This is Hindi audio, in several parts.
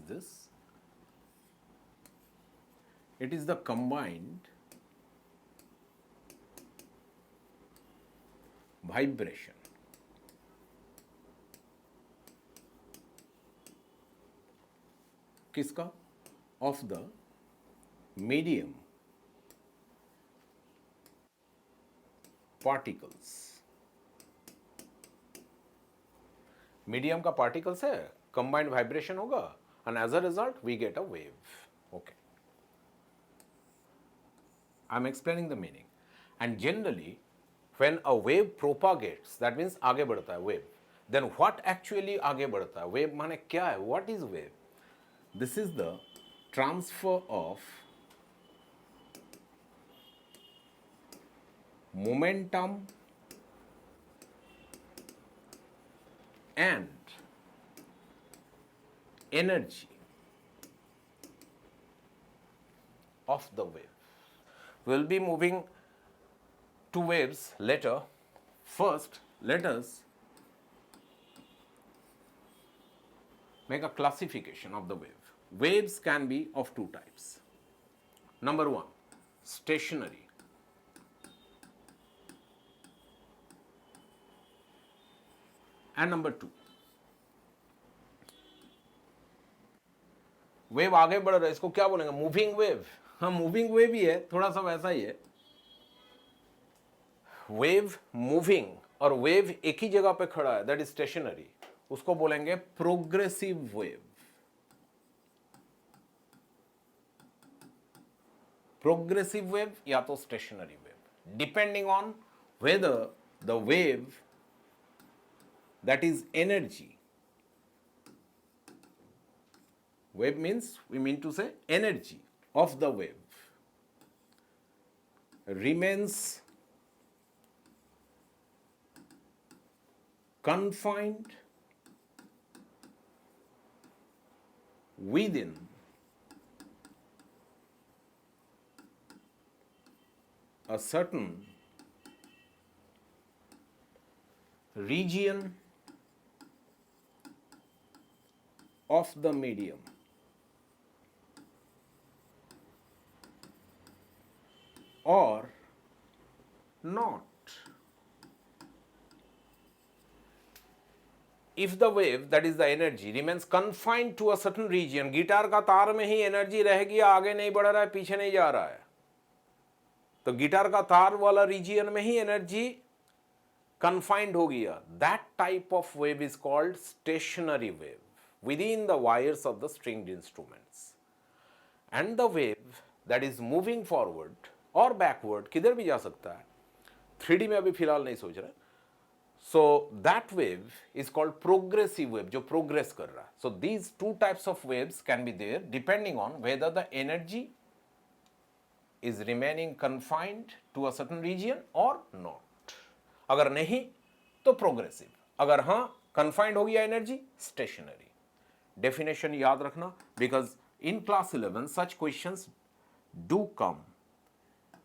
this? It is the combined vibration किसका? Of the medium particles. Medium का पार्टिकल्स है, कंबाइंड वाइब्रेशन होगा, and as a result we get a wave. Okay, I'm explaining the meaning. And generally when a wave propagates, that means आगे बढ़ता है wave, then what actually आगे बढ़ता है? wave माने क्या है? What is wave? This is the transfer of momentum and energy of the wave. We'll be moving to waves later. First, let us make a classification of the wave. Waves can be of two types. Number one, stationary. And number two, wave आगे बढ़ रहा है, इसको क्या बोलेंगे? Moving wave. हाँ, मूविंग वेव ही है, थोड़ा सा वैसा ही है. वेव मूविंग और वेव एक ही जगह पे खड़ा है, दैट इज स्टेशनरी, उसको बोलेंगे प्रोग्रेसिव वेव. प्रोग्रेसिव वेव या तो stationary wave, depending on whether the wave that is energy. Wave means, we mean to say, energy of the wave remains confined within a certain region of the medium or not. If the wave, that is the energy, remains confined to a certain region, guitar का तार में ही एनर्जी रहेगी, आगे नहीं बढ़ रहा है, पीछे नहीं जा रहा है, तो गिटार का तार वाला रीजियन में ही एनर्जी confined हो गया. That type of wave is called stationary wave within the wires of the stringed instruments. And the wave that is moving forward or backward, किधर भी जा सकता है, 3D में अभी फिलहाल नहीं सोच रहे. So that wave is called progressive wave, जो progress कर रहा है. So these two types of waves can be there depending on whether the energy is remaining confined to a certain region or not. अगर नहीं तो प्रोग्रेसिव, अगर हाँ confined हो गया एनर्जी, स्टेशनरी. डेफिनेशन याद रखना, because in class 11 such questions do come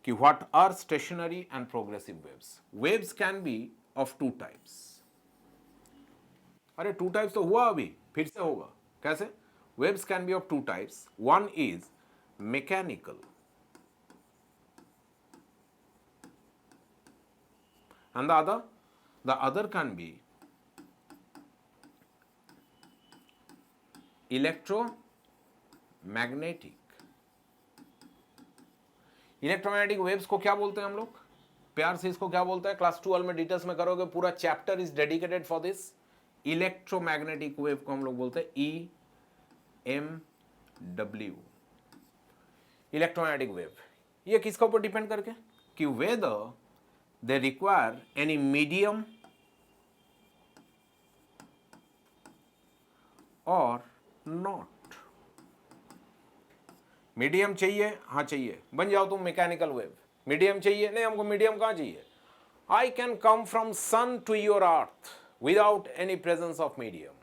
कि what are stationary and progressive waves. Waves can be of two types. अरे टू टाइप्स तो हुआ अभी, फिर से होगा. कैसे? Waves can be of two types. One is mechanical and the other can be electromagnetic. Electromagnetic waves को क्या बोलते हैं हम लोग? प्यार से इसको क्या बोलते हैं? क्लास 12 में डिटेल्स में करोगे, पूरा chapter is dedicated for this. Electromagnetic wave को हम लोग बोलते हैं EMW, इलेक्ट्रोमैग्नेटिक वेव. ये किसके ऊपर डिपेंड करके? कि whether they require any medium और नॉट. मीडियम चाहिए? हाँ चाहिए, बन जाओ तुम मैकेनिकल वेव. मीडियम चाहिए? नहीं, हमको मीडियम कहाँ चाहिए. I can come from sun to your earth without any presence of medium.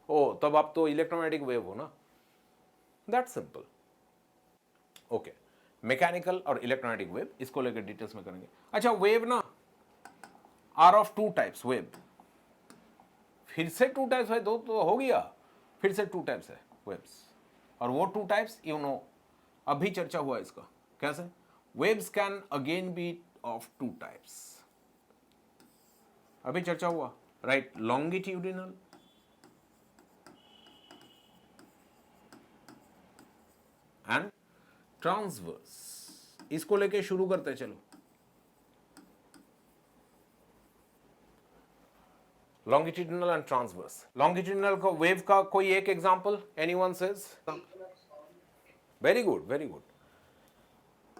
ओ, तब आप तो इलेक्ट्रोमैग्नेटिक वेव हो ना. That simple. ओके, मैकेनिकल और इलेक्ट्रोमैग्नेटिक वेव, इसको लेकर डिटेल्स में करेंगे. अच्छा, वेव ना are of two types. Wave फिर से टू टाइप्स है, दो तो हो गया, फिर से टू टाइप्स है. वेव्स। और वो टू टाइप्स यू नो, अभी चर्चा हुआ इसका, कैसे? Waves can again be of two types, अभी चर्चा हुआ, राइट? Longitudinal and transverse. इसको लेके शुरू करते चलो। Longitudinal and transverse. लॉन्गिट्यूडिनल को वेव का कोई एक example, anyone says? Very good, very good.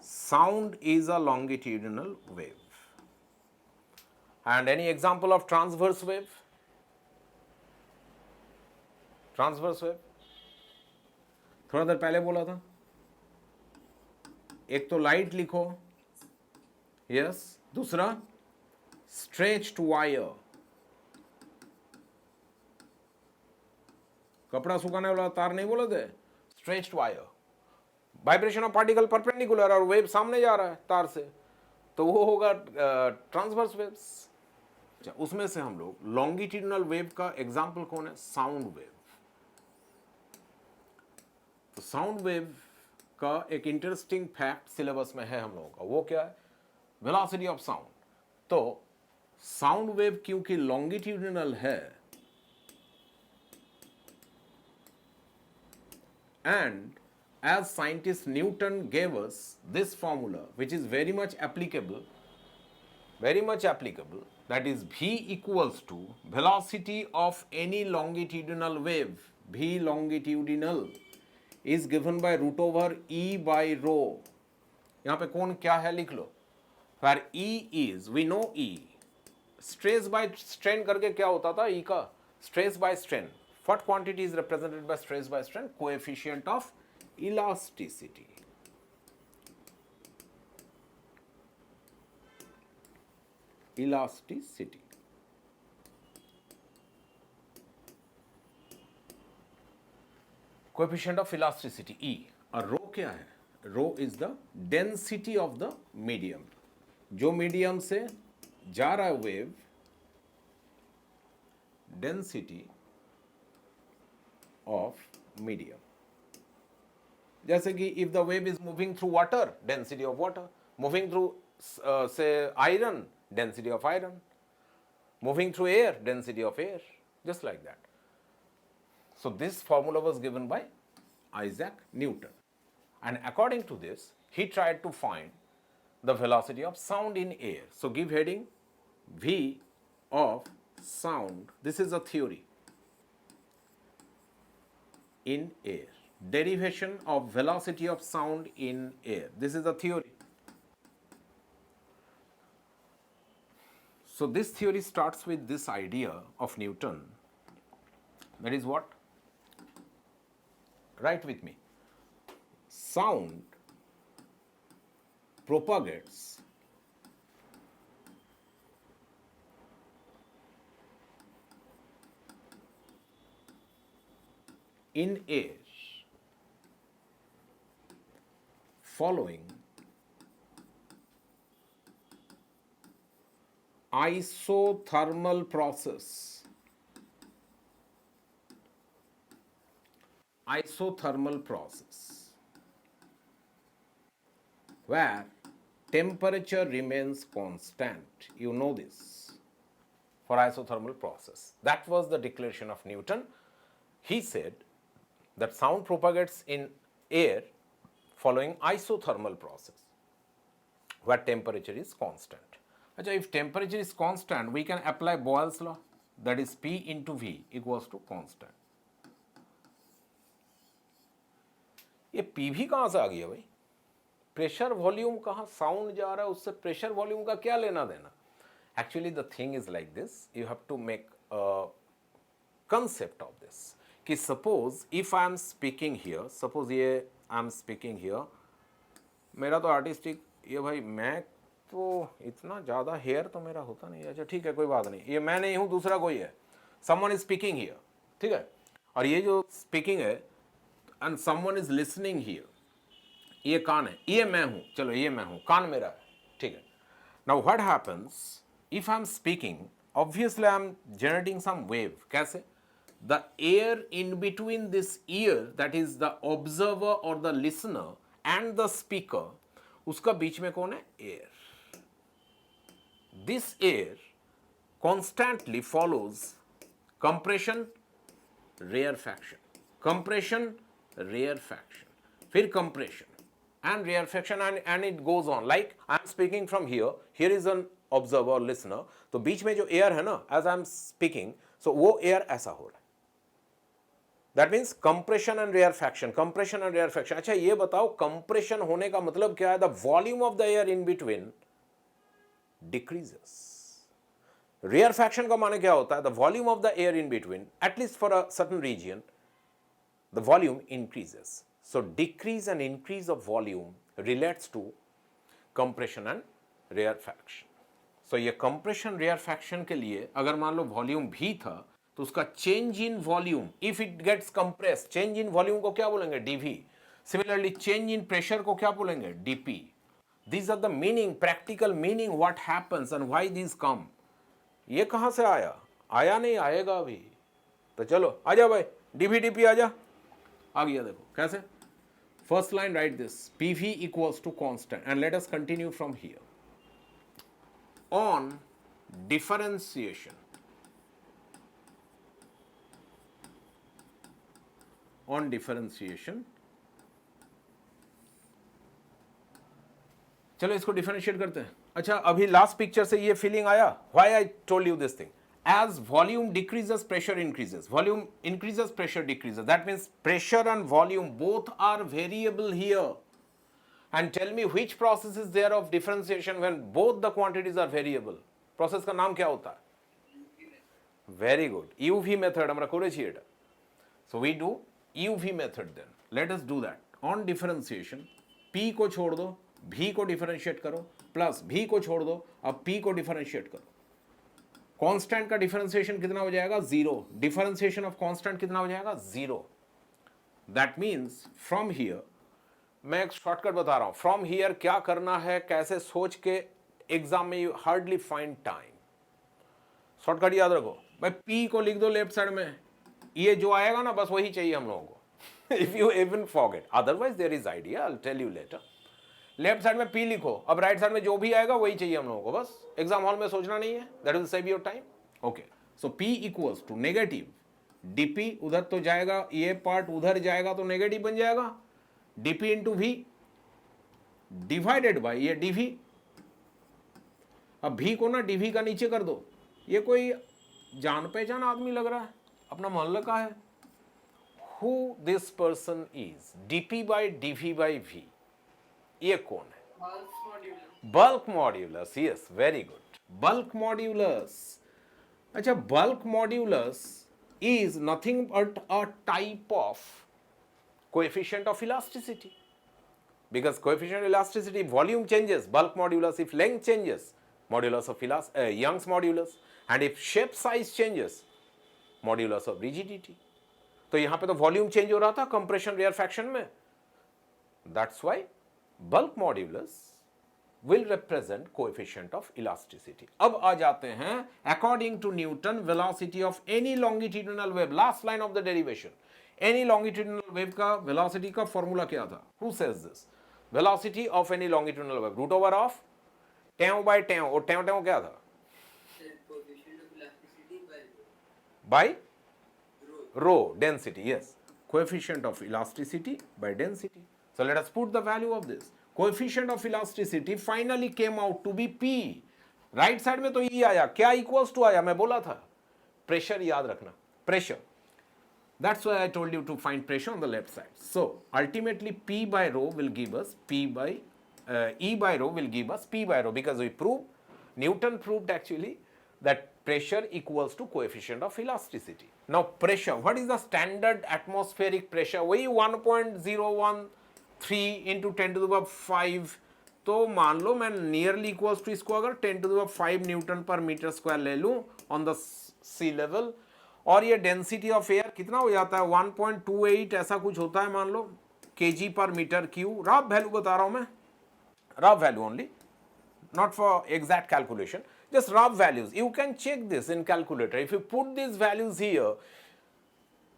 Sound is a longitudinal wave. And any example of transverse wave? Transverse wave थोड़ा देर पहले बोला था। एक तो लाइट लिखो, यस। दूसरा स्ट्रेच्ड वायर, कपड़ा सुखाने वाला तार नहीं बोले थे? Stretched wire. Vibration of particle perpendicular और वेव सामने जा रहा है तार से, तो वो होगा ट्रांसवर्स वेव्स। अच्छा, उसमें से हम लोग लॉन्गिट्यूडिनल वेव का एग्जांपल कौन है? Sound wave. तो साउंड वेव का एक इंटरेस्टिंग फैक्ट सिलेबस में है हम लोगों का, वो क्या है? Velocity of sound. तो साउंड वेव क्योंकि लॉन्गिट्यूडिनल है, and as scientist Newton gave us this formula which is very much applicable, that is V equals to velocity of any longitudinal wave, V longitudinal is given by root over E by rho। यहाँ पे कौन क्या है लिख लो। where E is, we know E, stress by strain करके क्या होता था? E का stress by strain। What quantity is represented by stress by strain? Coefficient of elasticity। Elasticity। Coefficient of elasticity E। और रो क्या है? Rho is the density of the medium. जो मीडियम से जा रहा है वेव, डेंसिटी ऑफ मीडियम। जैसे कि if the wave is moving through water, density of water. Moving through से iron, density of iron. Moving through air, density of air, just like that. So this formula was given by Isaac Newton, and according to this he tried to find the velocity of sound in air. So give heading V of sound. This is a theory in air. Derivation of velocity of sound in air. This is a theory. So this theory starts with this idea of Newton. That is what? Write with me. Sound propagates in air following isothermal process. Isothermal process where temperature remains constant. You know this for isothermal process. That was the declaration of Newton. He said that sound propagates in air following isothermal process where temperature is constant. Achha, if temperature is constant, we can apply Boyle's law, that is P into V equals to constant. ये पीवी कहाँ से आ गया भाई? प्रेशर वॉल्यूम कहाँ? साउंड जा रहा है, उससे प्रेशर वॉल्यूम का क्या लेना देना? Actually the thing is like this, you have to make concept of this कि suppose if I am speaking here, suppose ये आई एम स्पीकिंग हियर, मेरा तो आर्टिस्टिक ये भाई, मैं तो इतना ज़्यादा हेयर तो मेरा होता नहीं। अच्छा ठीक है, कोई बात नहीं, ये मैं नहीं हूँ, दूसरा कोई है, समवन इज स्पीकिंग हियर, ठीक है। और ये जो स्पीकिंग है and someone is listening here, ये कान है, ये मैं हूँ, चलो ये मैं हूँ, कान मेरा है, ठीक है। Now what happens if I am speaking, obviously I am generating some wave. कैसे? the air in between this ear, that is the observer or the listener and the speaker, उसका बीच में कौन है? Air. This air constantly follows compression, rarefaction, compression, rarefaction, फिर compression and rarefaction, and it goes on. Like I am speaking from here, here is an observer or listener, तो बीच में जो air है ना, as I am speaking, so वो air ऐसा हो रहा है. That means compression and rarefaction, compression and rarefaction. अच्छा ये बताओ compression होने का मतलब क्या है? The volume of the air in between decreases. Rarefaction का माने क्या होता है? The volume of the air in between, at least for a certain region, the volume increases. So decrease and increase of volume relates to compression and rarefaction. So ये compression rarefaction के लिए अगर मान लो volume भी था तो उसका change in volume, if it gets compressed, change in volume को क्या बोलेंगे? dV. Similarly change in pressure को क्या बोलेंगे? dP. These are the meaning, practical meaning, what happens and why these come. ये कहाँ से आया? आया नहीं, आएगा अभी. तो चलो आ जा भाई, dV dP आ जा. आ गया. देखो कैसे. First line write this, PV equals to constant, and let us continue from here. On differentiation, चलो इसको डिफरेंशिएट करते हैं. अच्छा अभी लास्ट पिक्चर से ये फीलिंग आया? Why I told you this thing. As volume decreases, pressure increases. Volume increases, pressure decreases. That means pressure and volume both are variable here. And tell me which process is there of differentiation when both the quantities are variable. Process का नाम क्या होता है? Very good. UV method हमरा करेছি এটা. So we do UV method then. Let us do that. On differentiation, P को छोड़ दो, V को differentiate करो, plus V को छोड़ दो, अब P को differentiate करो. कांस्टेंट का डिफरेंशिएशन कितना हो जाएगा? 0. डिफरेंशिएशन ऑफ कांस्टेंट कितना हो जाएगा? 0. दैट मीन्स फ्रॉम हियर, मैं एक शॉर्टकट बता रहा हूं. फ्रॉम हियर क्या करना है, कैसे सोच के एग्जाम में you hardly find time. Shortcut याद रखो भाई, पी को लिख दो लेफ्ट साइड में, ये जो आएगा ना बस वही चाहिए हम लोगों को. If you even forget, otherwise there is idea, I will tell you later. Left side में पी लिखो, अब राइट साइड में जो भी आएगा वही चाहिए हम लोगों को, बस एग्जाम हॉल में सोचना नहीं है. That will save your time. Okay, so P equals to negative DP, उधर तो जाएगा, ये पार्ट उधर जाएगा तो नेगेटिव बन जाएगा, DP into V divided by ये डीवी. अब भी को ना डीवी का नीचे कर दो. ये कोई जान पहचान आदमी लग रहा है, अपना मोहल्ला का है. Who this person is? D P by D V by V. ये कौन है? Bulk modulus. Yes, very good. Bulk modulus. अच्छा, bulk modulus is nothing but a type of coefficient of elasticity. Because coefficient of elasticity, volume changes, bulk modulus. If length changes, modulus of Young's modulus. And if shape size changes, modulus of rigidity. तो यहाँ पे तो volume change हो रहा था compression rarefaction में. That's why bulk modulus will represent coefficient of elasticity. अब आ जाते हैं, according to Newton, velocity of any longitudinal wave, last line of the derivation, any longitudinal wave का velocity का formula क्या था? Who says this? Velocity of any longitudinal wave, root over of tau by tau, और tau tau क्या था? By rho, density. Yes, coefficient of elasticity by density. So let us put the value of this. Coefficient of elasticity finally came out to be P. Right side में तो E आया, क्या इक्वल्स टू आया? मैं बोला था प्रेशर, याद रखना, pressure. That's why I told you to find pressure on the left side. So ultimately P by rho will give us E by rho will give us P by rho, because we proved, Newton proved actually, that pressure equals to coefficient of elasticity. Now pressure, what is the standard atmospheric pressure? वही 1.013 into 10 to the power 5. तो मान लो मैं नियरली इक्वल्स टू इसको अगर 10 to the power 5 न्यूटन पर मीटर स्क्वायर ले लूं ऑन द सी लेवल, और ये डेंसिटी ऑफ एयर कितना हो जाता है? 1.28 ऐसा कुछ होता है मान लो, केजी पर मीटर क्यू. रफ वैल्यू बता रहा हूं मैं, rough value only, not for exact calculation, just rough values. You can check this in calculator. If you put these values here,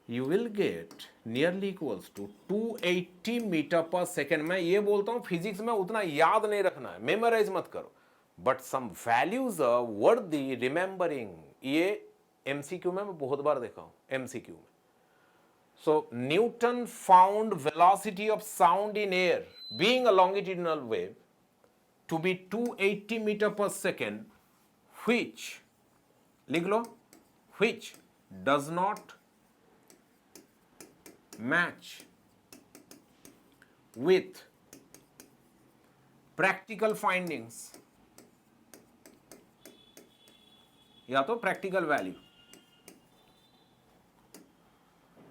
you will get nearly equals to 280 meter पर सेकेंड। मैं ये बोलता हूं फिजिक्स में उतना याद नहीं रखना है, मेमोराइज मत करो, but some values are worthy remembering. ये एमसीक्यू में मैं बहुत बार देखा हूं, एमसीक्यू में। So Newton found velocity of sound in air being a longitudinal wave to be 280 meter per second, which लिख लो, which does not match with practical findings, या तो practical value,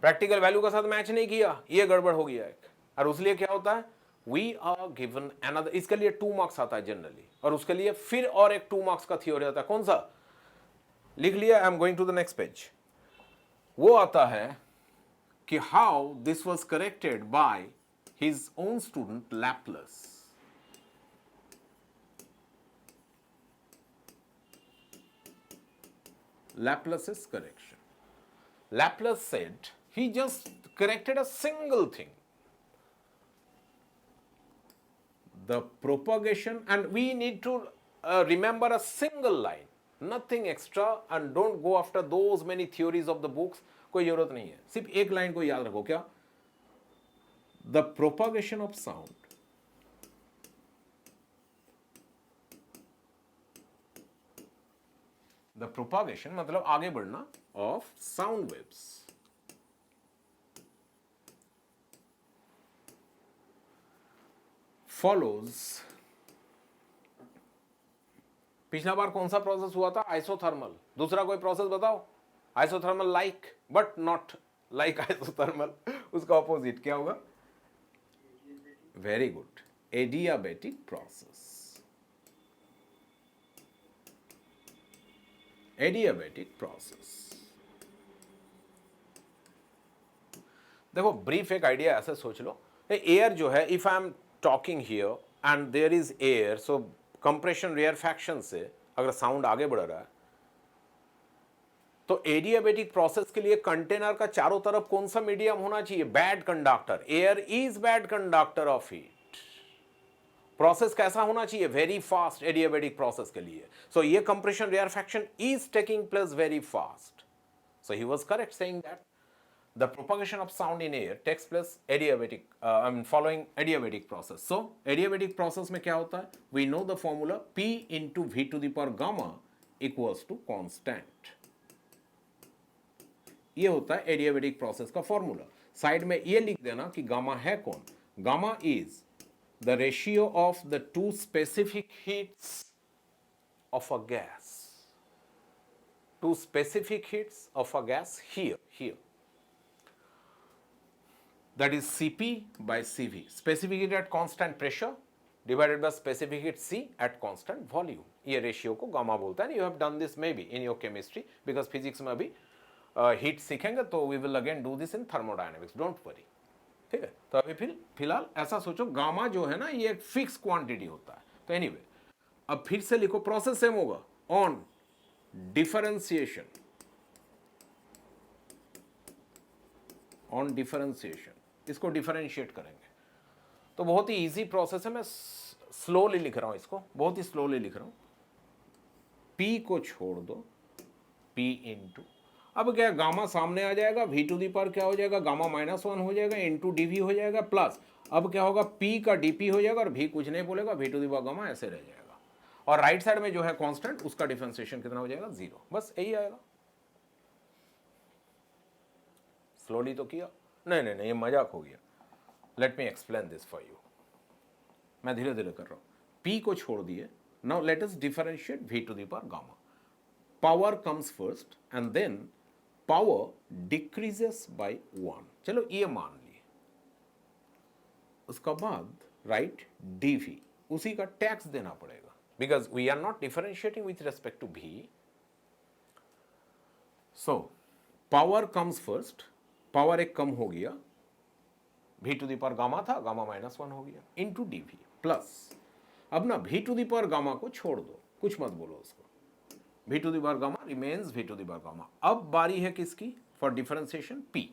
प्रैक्टिकल वैल्यू का साथ मैच नहीं किया, ये गड़बड़ हो गया एक। और उसलिए क्या होता है, वी आर गिवन अनदर, इसके लिए 2 मार्क्स आता है जनरली, और उसके लिए फिर और एक 2 मार्क्स का थ्योरी आता है। कौन सा लिख लिया? I am going to the next page. वो आता है कि how this was corrected by his own student Laplace. Laplace's correction. Laplace said he just corrected a single thing, the propagation, and we need to remember a single line, nothing extra, and don't go after those many theories of the books. कोई जरूरत नहीं है, सिर्फ एक लाइन को याद रखो। क्या? the propagation of sound the propagation मतलब आगे बढ़ना of sound waves follows। पिछला बार कौन सा प्रोसेस हुआ था? आइसोथर्मल। दूसरा कोई प्रोसेस बताओ, isothermal like but not like isothermal. उसका ऑपोजिट क्या होगा? Very good, adiabatic process. Adiabatic process. देखो ब्रीफ एक आइडिया ऐसे सोच लो, एयर जो है, if I am talking here and there is air, so compression rarefaction से अगर साउंड आगे बढ़ रहा है तो एडियाबैटिक प्रोसेस के लिए कंटेनर का चारों तरफ कौन सा मीडियम होना चाहिए? Bad conductor. Air is bad conductor of heat. Process कैसा होना चाहिए? वेरी फास्ट एडियाबैटिक प्रोसेस के लिए। सो ये compression rarefaction is taking place very fast. So he was correct saying that the propagation of sound in air takes place adiabatic following adiabatic process. So adiabatic process में क्या होता है? We know the formula P into V to the power gamma equals to constant. ये होता है adiabatic process का फॉर्मूला। साइड में ये लिख देना कि गामा है कौन? Gamma is the ratio of the two specific heats of a gas. Two specific heats of a gas here. That is Cp by Cv, specific heat at constant pressure divided by specific heat C at constant volume. ये रेशियो को गामा बोलता है। You have done this maybe in your chemistry because physics में अभी हीट सीखेंगे तो we will again do this in thermodynamics, don't worry। ठीक है, तो अभी फिलहाल ऐसा सोचो, गामा जो है ना ये एक फिक्स क्वांटिटी होता है। तो एनीवे अब फिर से लिखो, प्रोसेस सेम होगा। ऑन डिफरेंशिएशन, ऑन डिफरेंशिएशन, इसको डिफरेंशिएट करेंगे तो बहुत ही इजी प्रोसेस है। मैं स्लोली लिख रहा हूं इसको, बहुत ही स्लोली लिख रहा हूं। P को छोड़ दो, P इंटू, अब क्या गामा सामने आ जाएगा, V टू दी पावर क्या हो जाएगा? गामा -1 हो जाएगा, इंटू dV हो जाएगा, प्लस अब क्या होगा? P का dP हो जाएगा और V कुछ नहीं बोलेगा, V to the power gamma ऐसे रह जाएगा। और राइट साइड में जो है कांस्टेंट, उसका डिफरेंशिएशन कितना हो जाएगा? 0। बस यही आएगा। स्लोली तो किया? नहीं, ये मजाक हो गया। Let me explain this for you. मैं धीरे धीरे कर रहा हूं। P को छोड़ दिए, now let us differentiate V to the power gamma. Power comes first and then power decreases by 1। चलो ये मान लिए। उसका बाद राइट dV, उसी का टैक्स देना पड़ेगा because we are not differentiating with respect to V। So power comes first, power एक कम हो गया, V to the power gamma था, गामा -1 हो गया, इंटू dV प्लस, अब ना V to the power gamma को छोड़ दो, कुछ मत बोलो उसको, V to the power gamma remains V to the power gamma. अब बारी है किसकी? For differentiation P।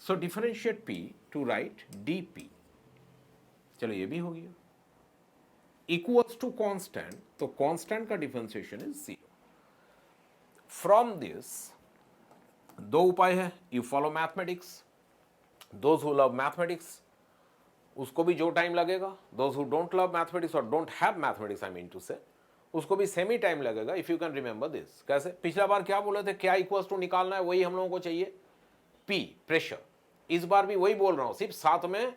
So differentiate P to write dP, चलो ये भी हो गया, इक्वल्स टू कांस्टेंट, तो कांस्टेंट का डिफरेंशिएशन इज 0। फ्रॉम दिस दो उपाय है, you follow mathematics, those who love mathematics उसको भी जो टाइम लगेगा, those who don't love mathematics और don't have mathematics I mean to say, उसको भी सेम ही टाइम लगेगा। If you can remember this, कैसे, पिछला बार क्या बोले थे, क्या इक्वल्स टू निकालना है, वही हम लोगों को चाहिए P प्रेशर, इस बार भी वही बोल रहा हूं, सिर्फ साथ में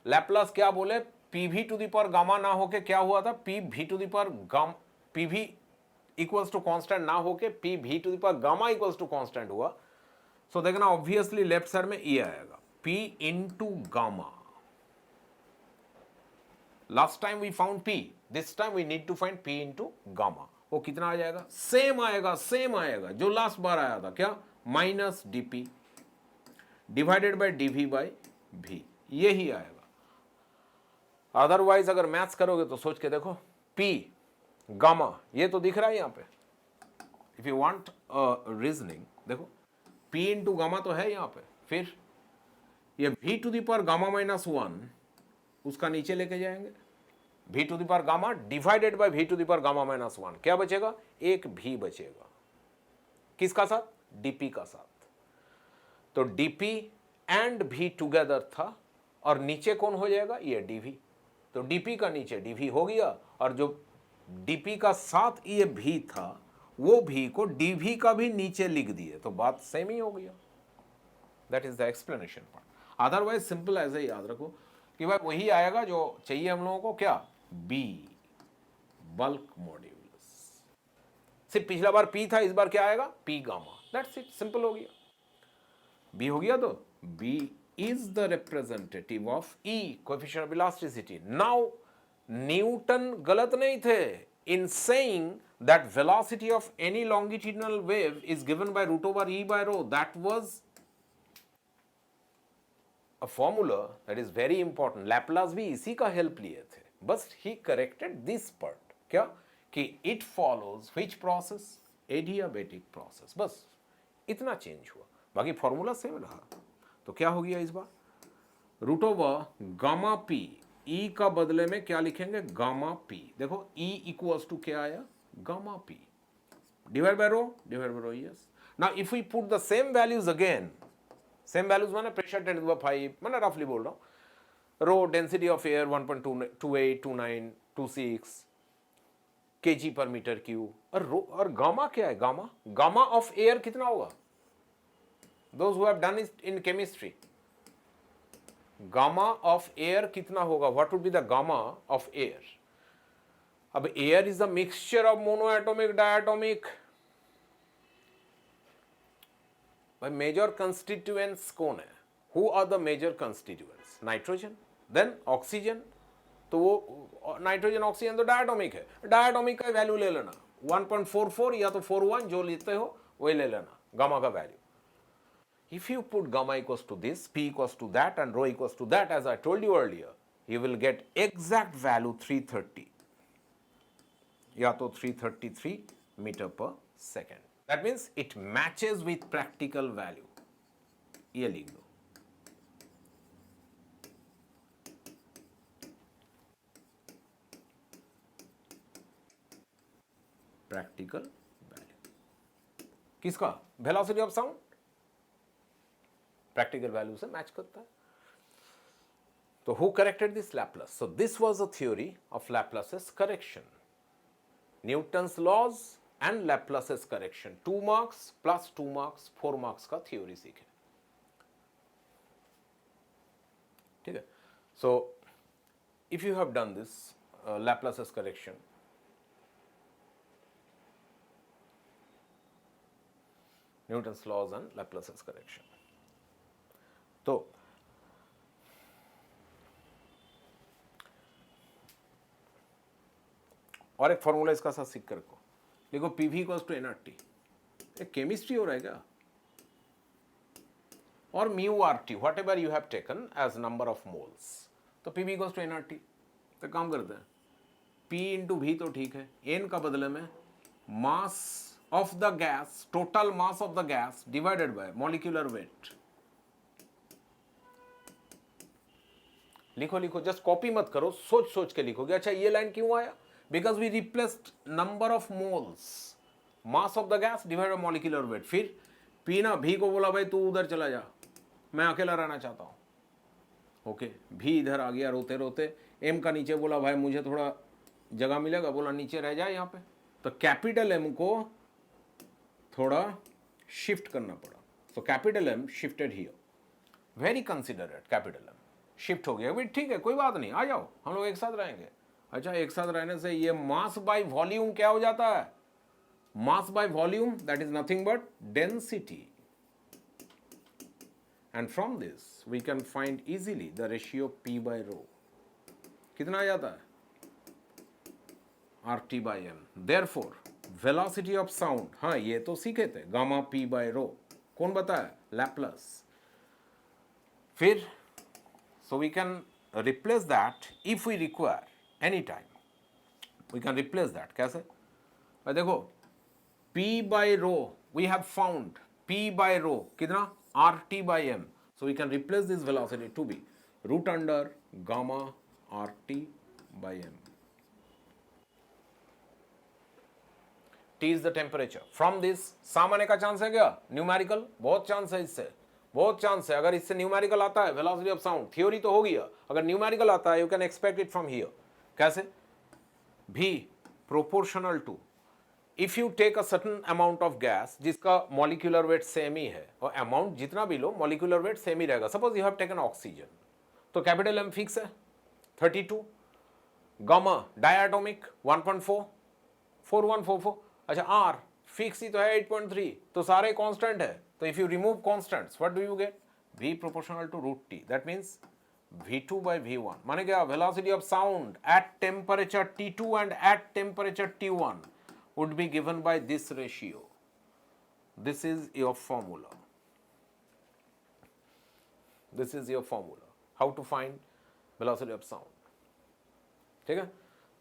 लैप्लास क्या बोले, PV to the power gamma ना होके क्या हुआ था, PV to the power gamma, PV equals to constant ना होके PV to the power gamma equals to constant हुआ। सो देखना ऑब्वियसली लेफ्ट साइड में ये आएगा P into gamma. Last time we found P, this time we need to find P into gamma. वो कितना आ जाएगा, सेम आएगा, सेम आएगा जो लास्ट बार आया था, क्या, minus dP divided by dV by V, यही आएगा। अदरवाइज अगर मैथ्स करोगे तो सोच के देखो, P गामा ये तो दिख रहा है यहाँ पे, इफ यू वांट रीजनिंग देखो P इंटू गामा तो है यहाँ पे, फिर ये V to the power gamma minus 1 उसका नीचे लेके जाएंगे, V to the power gamma divided by V to the power gamma minus 1, क्या बचेगा, एक V बचेगा, किसका साथ, dP का साथ। तो dP एंड V टुगेदर था, और नीचे कौन हो जाएगा, ये dV, तो dP का नीचे dV हो गया, और जो dP का साथ ये V था वो V को dV का भी नीचे लिख दिए, तो बात सेम ही हो गया। That is the explanation part. Otherwise simple ऐसे ही याद रखो कि भाई वही आएगा जो चाहिए हम लोगों को, क्या, B बल्क मॉड्यूलस, सिर्फ पिछला बार P था, इस बार क्या आएगा, P gamma, that's it, simple हो गया। B हो गया, तो B is the representative of E, coefficient of elasticity. Now Newton गलत नहीं थे in saying that velocity of any longitudinal wave is given by root over E by rho. That was a formula that is very important. Laplace भी इसी का help लिए थे, बस he corrected this part, क्या, कि it follows which process, adiabatic process, बस इतना चेंज हुआ, बाकी फॉर्मूला सेम रहा। तो क्या हो गया इस बार, root over gamma P, E का बदले में क्या लिखेंगे, गामा P, देखो E इक्वल्स टू क्या आया, gamma P divide by rho, yes. Now if we put the same values again, same values माने प्रेशर 10 टू द 5, मैंने रफली बोल रहा हूं, rho density of air 1.2829 26 kg पर मीटर क्यूब, और रो और गामा क्या है, गामा ऑफ एयर कितना होगा, those who have done it in chemistry, gamma of air कितना होगा, what would be the gamma of air। अब air is the mixture of monoatomic diatomic, भाई मेजर कंस्टिट्यूएंट्स कौन है, who are the major constituents, nitrogen, then oxygen, तो वो नाइट्रोजन ऑक्सीजन तो डायटोमिक है, डायटोमिक का वैल्यू ले लेना 1.44 या तो 41 जो लेते हो वही ले लेना गामा का value. If you put gamma equals to this, P equals to that and rho equals to that, as I told you earlier, you will get exact value 330 या तो 333 meter per second. That means it matches with practical value. ये लिख दो, practical value किसका, velocity of sound, practical value से मैच करता है। तो who corrected this, Laplace. So this was a theory of Laplace's correction, Newton's laws and Laplace's correction, 2 marks plus 2 marks 4 marks का थ्योरी सीखे, ठीक है। So if you have done this Laplace's correction, Newton's laws and Laplace's correction, तो और एक फॉर्मूला इसका साथ सीख कर को देखो, PV इक्वल्स टू nRT, एक केमिस्ट्री हो रहा है क्या, और mu RT whatever you have taken as number of moles, तो PV इक्वल्स टू nRT। तो काम करते हैं, P इंटू V तो ठीक है, N का बदले में मास of the gas, total mass of the gas divided by molecular wait, लिखो लिखो, जस्ट कॉपी मत करो, सोच सोच के लिखोगे। अच्छा ये लाइन क्यों आया? Because we replaced number of moles, mass of the gas divide by molecular weight. फिर पी ना, भी को बोला भाई तू उधर चला जा, मैं अकेला रहना चाहता हूँ। ओके, भी इधर आ गया रोते रोते। एम का नीचे बोला भाई मुझे थोड़ा जगह मिलेगा, बोला नीचे रह जाए यहाँ पे। तो कैपिटल एम को थोड़ा शिफ्ट करना पड़ा। So capital M shifted here, very considerate. Capital M shift हो गया भाई, ठीक है कोई बात नहीं, आ जाओ हम लोग एक साथ रहेंगे। अच्छा एक साथ रहने से ये मास बाय वॉल्यूम क्या हो जाता है? Mass by volume that is nothing but density, and from this we can find easily the ratio P by rho। कितना आ जाता है? RT by M। Therefore velocity of sound, हाँ ये तो सीखे थे, गामा P by rho। कौन बताया? लैप्लास। फिर so we can replace that if we require any time, we can replace that। कैसे? देखो P by rho we have found P by rho कितना? RT by M। so we can replace this velocity to be root under gamma RT by M। T is the temperature। from this साम आने का चांस है क्या? न्यूमेरिकल बहुत चांस है, इससे बहुत चांस है। अगर इससे न्यूमेरिकल आता है वेलोसिटी ऑफ साउंड, थ्योरी तो हो गया, अगर न्यूमेरिकल आता है you can expect it from here. कैसे? भी proportional to, if you take a certain amount of gas जिसका मॉलिक्यूलर वेट सेम ही है, और अमाउंट जितना भी लो मॉलिक्यूलर वेट सेम ही रहेगा। Suppose you have taken oxygen, तो कैपिटल एम फिक्स है 32, गामा डायटोमिक 1.4 4144। अच्छा आर फिक्स ही तो है 8.3, तो सारे कांस्टेंट है। तो if you remove constants what do you get? v proportional to root T, that means v2 by v1। माने क्या? Velocity of sound at temperature T2 and at temperature T1 would be given by this ratio। this is your formula, this is your formula how to find velocity of sound। ठीक है?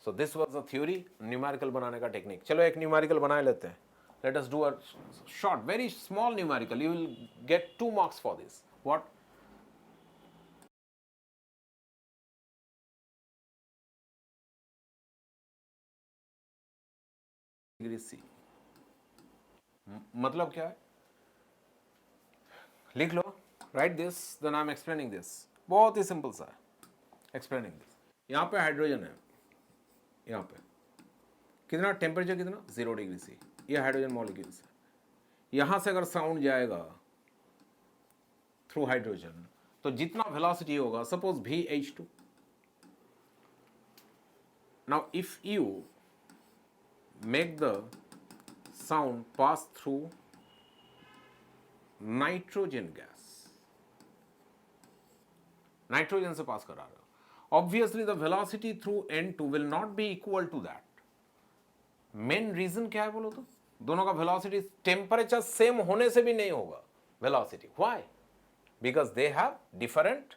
so this was the theory, numerical बनाने का टेक्निक। चलो एक न्यूमेरिकल बना लेते हैं। let us do a short very small numerical, you will get 2 marks for this। what? Degree C। मतलब क्या है? लिख लो, right this, then I am explaining this. बहुत ही सिंपल सा है एक्सप्लेनिंग दिस। यहाँ पे हाइड्रोजन है, यहाँ पे कितना टेम्परेचर, कितना 0 डिग्री C, ये हाइड्रोजन मॉलिक्यूल्स है। यहाँ से अगर साउंड जाएगा थ्रू हाइड्रोजन तो जितना वेलोसिटी होगा, suppose VH2। Now if you make the sound pass through nitrogen gas, nitrogen से पास करा रहे हो, obviously the velocity through N2 will not be equal to that। Main reason क्या है बोलो तो? दोनों का वेलोसिटी टेम्परेचर सेम होने से भी नहीं होगा velocity. Why? Because they have different,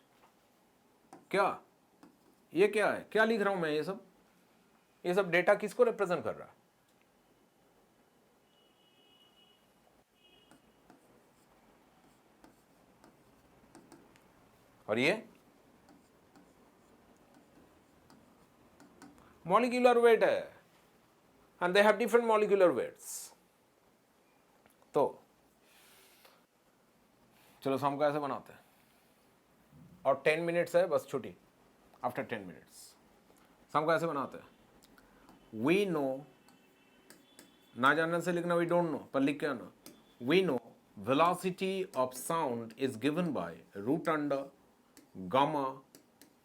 क्या ये क्या है, क्या लिख रहा हूं मैं? ये सब डेटा किसको रिप्रेजेंट कर रहा है? और ये मॉलिक्यूलर वेट है, and they have different molecular weights. तो चलो सम को ऐसे बनाते हैं, और 10 मिनट्स है बस छुट्टी, आफ्टर 10 मिनट्स सम को ऐसे बनाते हैं। वी नो, ना जानने से लिखना वी डोंट नो, पर लिख के आना। We know velocity of sound is given by root under gamma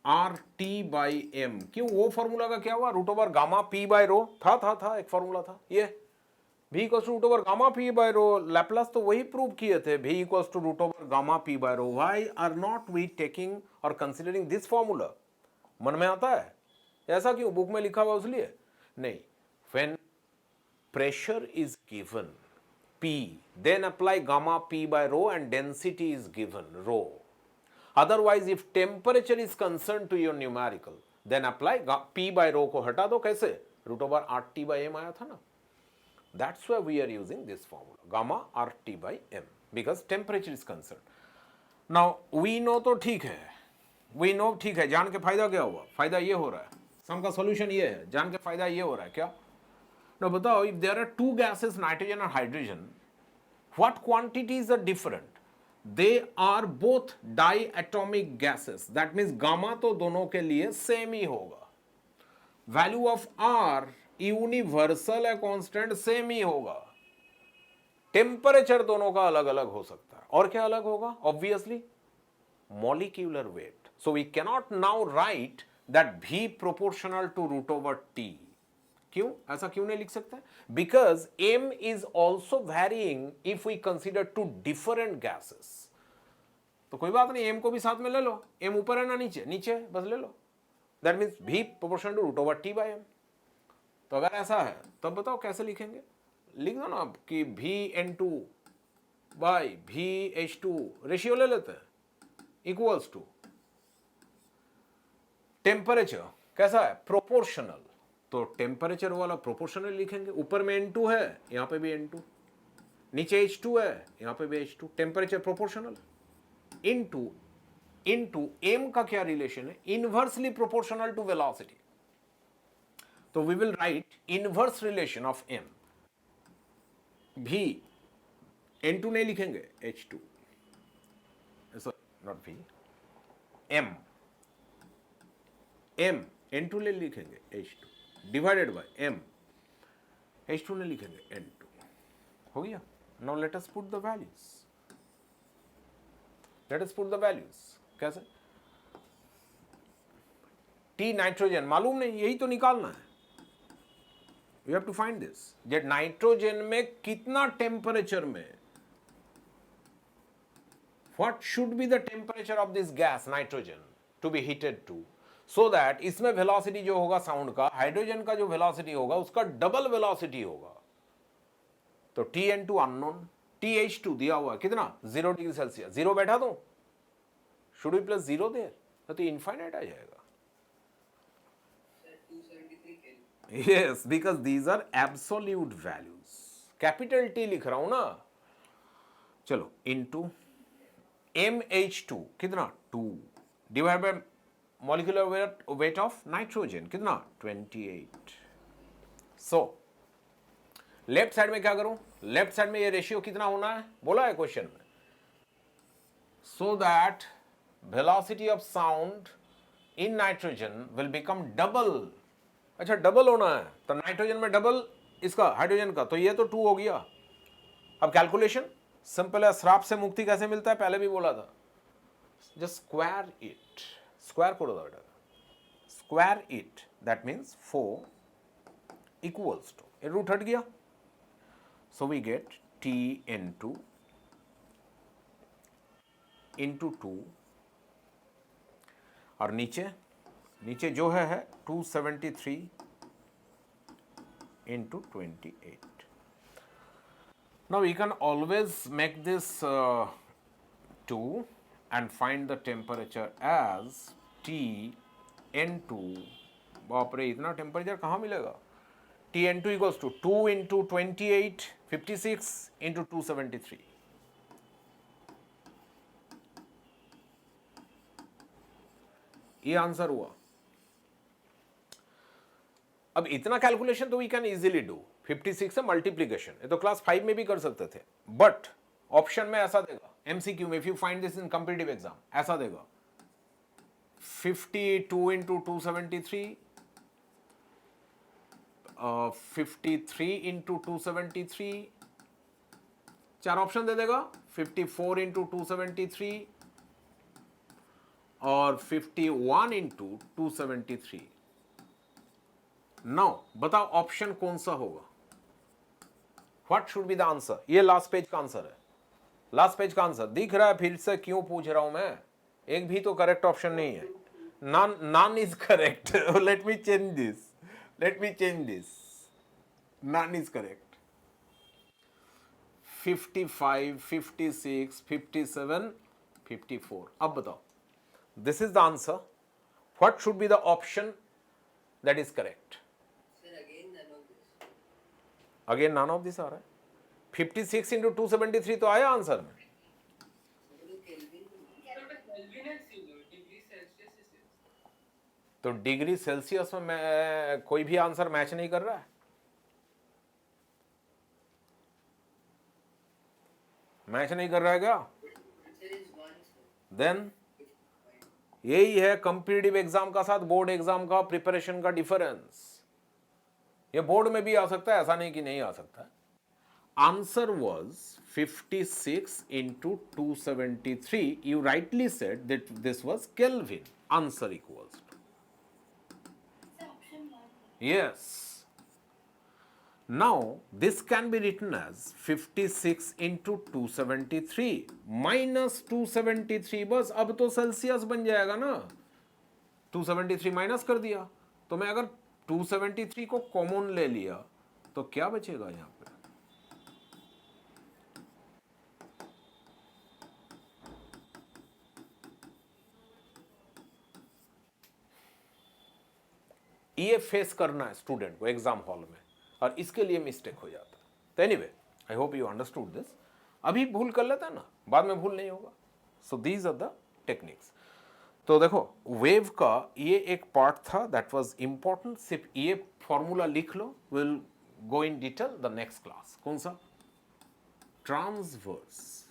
RT by M। क्यों? वो फॉर्मूला का क्या हुआ? Root over gamma P by rho था एक फॉर्मूला था, ये V equals to root over gamma P by rho. Laplace तो वही प्रूव किए थे, V equals to root over gamma P by rho. Why are not we taking और कंसिडरिंग दिस फॉर्मूला? मन में आता है ऐसा क्यों? बुक में लिखा हुआ इसलिए नहीं। When pressure is given P, then apply gamma P by rho and density is given rho। Otherwise, if temperature is concerned to your numerical, then apply P by rho को हटा दो। कैसे? Root over RT by M आया था ना। That's why we are using this formula, gamma RT by M, because temperature is concerned। Now we know तो ठीक है, वी नो, ठीक है, जान के फायदा क्या हुआ? फायदा ये हो रहा है, सम का सॉल्यूशन ये है, जान के फायदा ये हो रहा है क्या? ना बताओ, if there are two gases nitrogen और hydrogen, what quantities are different? They are both diatomic gases, that means gamma तो दोनों के लिए सेम ही होगा, वैल्यू ऑफ आर यूनिवर्सल है, कांस्टेंट सेम ही होगा, टेम्परेचर दोनों का अलग अलग हो सकता है, और क्या अलग होगा? Obviously molecular weight. So we cannot now write that V proportional to root over T. क्यों? ऐसा क्यों नहीं लिख सकते? Because M is also varying if we consider two different gases. तो कोई बात नहीं, M को भी साथ में ले लो, M ऊपर है ना नीचे? नीचे, बस ले लो, that means V proportional to root over T by M. तो अगर ऐसा है तब बताओ कैसे लिखेंगे? लिख दो ना आप कि VN2 by VH2 रेशियो ले लेते हैं, इक्वल्स टू टेम्परेचर कैसा है? प्रोपोर्शनल, तो टेम्परेचर वाला प्रोपोर्शनल लिखेंगे, ऊपर में N2 है, यहां पे भी N2, नीचे H2 है, यहां पे भी H2, temperature proportional, into M का क्या रिलेशन है? इनवर्सली प्रोपोर्शनल टू वेलोसिटी, तो we will write inverse relation of M, भी N2 नहीं लिखेंगे, H2, not V, M N2 ले लिखेंगे, H2 divided by M, H2 ने लिखेंगे N2, हो गया। Now let us put the values, कैसे? T नाइट्रोजन मालूम नहीं, यही तो निकालना है, you have to find this, जेट नाइट्रोजन में कितना टेम्परेचर में, what should be the temperature of this gas nitrogen to be heated to, so that इसमें velocity जो होगा साउंड का, हाइड्रोजन का जो velocity होगा उसका डबल velocity होगा, तो TN2 अननोन, TH2 दिया हुआ है कितना? 0 डिग्री सेल्सियस, 0 बैठा दो, शुड बी प्लस 0 देयर, तो इनफाइनाइट आ जाएगा। Yes, because these are absolute values, capital T लिख रहा हूं ना, चलो इनटू MH2 कितना? 2 divide by molecular weight of nitrogen कितना? 28। सो लेफ्ट साइड में क्या करूं? लेफ्ट साइड में ये रेशियो कितना होना है बोला है क्वेश्चन में, so that velocity of sound in nitrogen will become double. अच्छा डबल होना है तो नाइट्रोजन में डबल इसका हाइड्रोजन का, तो ये तो 2 हो गया। अब कैलकुलेशन सिंपल है, श्राप से मुक्ति कैसे मिलता है पहले भी बोला था, जस्ट स्क्वायर इट, स्क्वायर कर दो बेटा, square it, that means 4 equals to, ये रूट हट गया, so we get TN2 into 2, और नीचे जो है 273 into 28। Now we can always make this 2 and find the temperature as TN2, बाप रे इतना टेम्परेचर कहाँ मिलेगा? TN2 equals to 2 into 28, 56 into 273। ये आंसर हुआ। अब इतना कैलकुलेशन तो वी कैन इजीली डू, 56 से मल्टीप्लीकेशन, ये तो क्लास 5 में भी कर सकते थे, बट ऑप्शन में ऐसा देगा, MCQ में, if you find this in competitive exam, ऐसा देगा 52 इंटू 273, 53 इंटू 273, 4 ऑप्शन दे देगा, 54 इंटू 273 और 51 इंटू 273। नाउ बताओ ऑप्शन कौन सा होगा, what should be the answer? ये लास्ट पेज का आंसर है, लास्ट पेज का आंसर दिख रहा है, फिर से क्यों पूछ रहा हूं मैं, एक भी तो करेक्ट ऑप्शन नहीं है, none is correct। let me change this, none is correct। 55, 56, 57, 54, अब बताओ, this is the answer, what should be the option that is correct? Again none of this आ रहा है, 56 इंटू 273 तो आया आंसर में, तो डिग्री सेल्सियस में कोई भी आंसर मैच नहीं कर रहा है, मैच नहीं कर रहा है क्या? देन यही है कॉम्पिटिटिव एग्जाम का साथ बोर्ड एग्जाम का प्रिपरेशन का डिफरेंस। ये बोर्ड में भी आ सकता है, ऐसा नहीं कि नहीं आ सकता। Answer was 56 into 273. You rightly said that this was Kelvin. Answer equals to. Yes. Now this can be written as 56 into 273 minus 273. बस अब तो सेल्सियस बन जाएगा ना, 273 माइनस कर दिया, तो मैं अगर 273 को कॉमन ले लिया तो क्या बचेगा यहां पे? ये फेस करना है स्टूडेंट को एग्जाम हॉल में, और इसके लिए मिस्टेक हो जाता है। तो anyway, I hope you understood this. अभी भूल कर लेता है ना, बाद में भूल नहीं होगा। So these are the techniques. तो देखो, वेव का ये एक पार्ट था दैट वाज इंपॉर्टेंट, सिर्फ ये फॉर्मूला लिख लो, will go in detail the next class. कौन सा? Transverse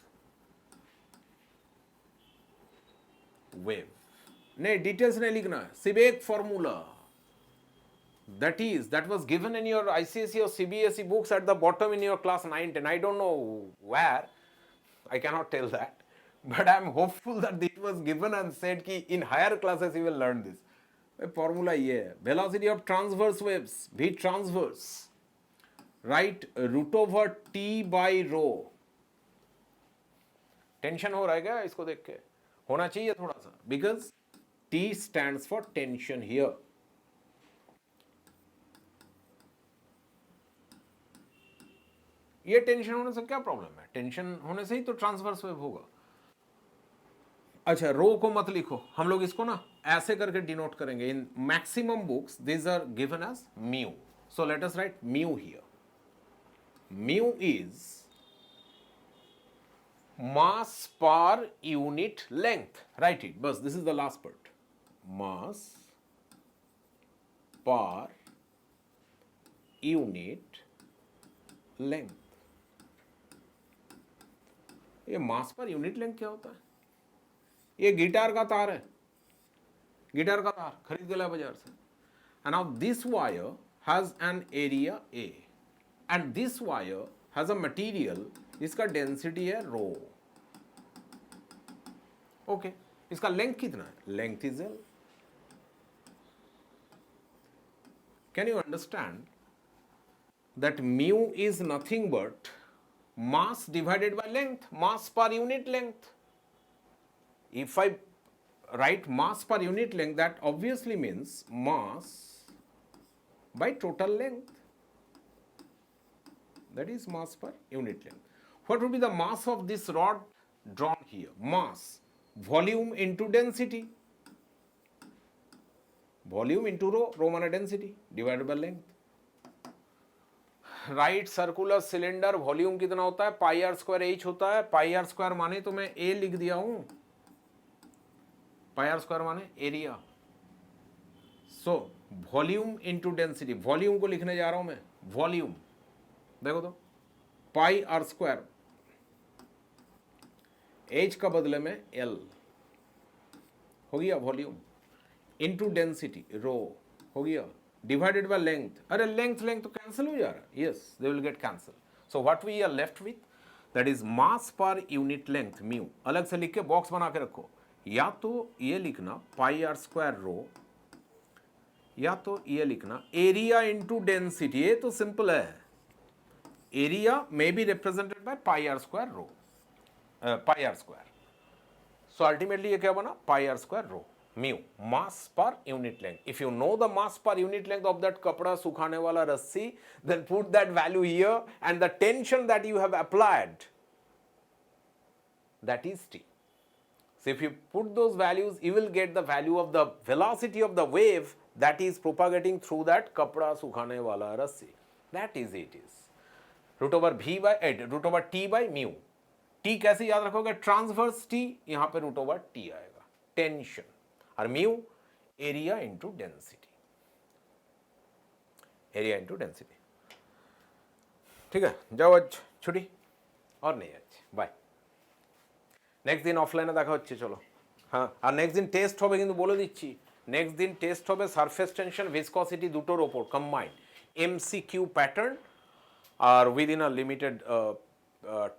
wave. नहीं, डिटेल्स नहीं लिखना है, सिर्फ एक formula that was given in your ICSE or CBSE books at the bottom in your class 9-10. I don't know where, I cannot tell that, but I am hopeful that it was given and said कि in higher classes you will learn this. Formula ये है, velocity of transverse waves, V transverse, right, root over T by rho। Tension हो रहा है क्या इसको देख के? होना चाहिए थोड़ा सा, because T stands for tension here। ये टेंशन होने से क्या प्रॉब्लम है? टेंशन होने से ही तो ट्रांसवर्स वेव होगा। अच्छा, रो को मत लिखो, हम लोग इसको ना ऐसे करके डिनोट करेंगे। In maximum books this are given as mu, so let us write mu here. Mu is mass per unit length, right it, बस this is the last part, mass per unit length. ये मास पर यूनिट लेंथ क्या होता है? ये गिटार का तार है, गिटार का तार खरीद के लाया बाजार से। And now this wire has an area A, and this wire has a material, इसका डेंसिटी है रो। ओके, इसका लेंथ कितना है? Length is L. Can you understand that mu is nothing but mass divided by length, mass per unit length. If I write mass per unit length, that obviously means mass by total length. That is mass per unit length. What would be the mass of this rod drawn here? Mass, volume into density. Volume into rho, rho माना density, divided by length. Right circular cylinder volume कितना होता है? पाई आर स्क्वायर एच होता है। पाई आर स्क्वायर माने तो मैं ए लिख दिया हूं, पाई आर स्क्वायर माने area. So volume into density, volume को लिखने जा रहा हूं मैं, वॉल्यूम देखो तो पाई आर स्क्वायर, एच का बदले में एल हो गया वॉल्यूम, इनटू डेंसिटी रो हो गया, डिवाइडेड बाय लेंथ। अरे लेंथ लेंथ तो कैंसिल हो जा रहा है, yes they will get cancel. So what we are left with, that is mass per unit length mu. अलग से लिख के बॉक्स बना के रखो, या तो ये लिखना पाई आर स्क्वायर रो, या तो ये लिखना एरिया इंटू डेंसिटी। ये तो सिंपल है, area may be represented by pi R square rho, pi R square. So ultimately ये क्या बना? Pi R square rho mu, mass per unit length. If you know the mass per unit length of that कपड़ा सुखाने वाला रस्सी, then put that value here, and the tension that you have applied, that is T. So if you put those values, you will get the value of the velocity of the wave that is propagating through that कपड़ा सुखाने वाला रस्सी. That is it is. Root over V by root over T by mu. T कैसे याद रखोगे? ट्रांसवर्स T, यहाँ पे root over T आएगा, टेंशन। और mu area into density, area into density. ठीक है, जाओ आज छुट्टी और नहीं आज, बाय। नेक्स्ट दिन অফলাইনে দেখা হচ্ছে, চলো। হ্যাঁ, আর নেক্সট দিন টেস্ট হবে, কিন্তু বলে দিচ্ছি নেক্সট দিন টেস্ট হবে সারফেস টেনশন ভিসকসিটি দুটোর ওপর কম্বাইন্ড, এমসিকিউ প্যাটার্ন আর উইদিন আ লিমিটেড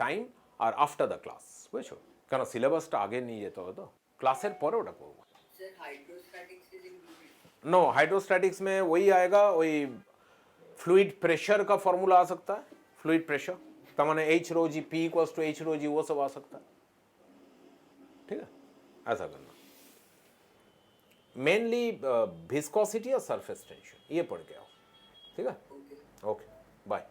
টাইম আর আফটার দ্য ক্লাস, বুঝছো? কেন সিলেবাসটা আগে নিয়ে যেতে হবে, তো क्लासेर পরে ওটা করবো। नो, हाइड्रोस्टैटिक्स में वही आएगा, वही फ्लूइड प्रेशर का फॉर्मूला आ सकता है, फ्लूइड प्रेशर तमाने H rho G P equals to H rho G, वो सब आ सकता है। ठीक है, ऐसा करना। मेनली विस्कोसिटी और सरफेस टेंशन ये पढ़ के आओ। ठीक है, ओके, बाय।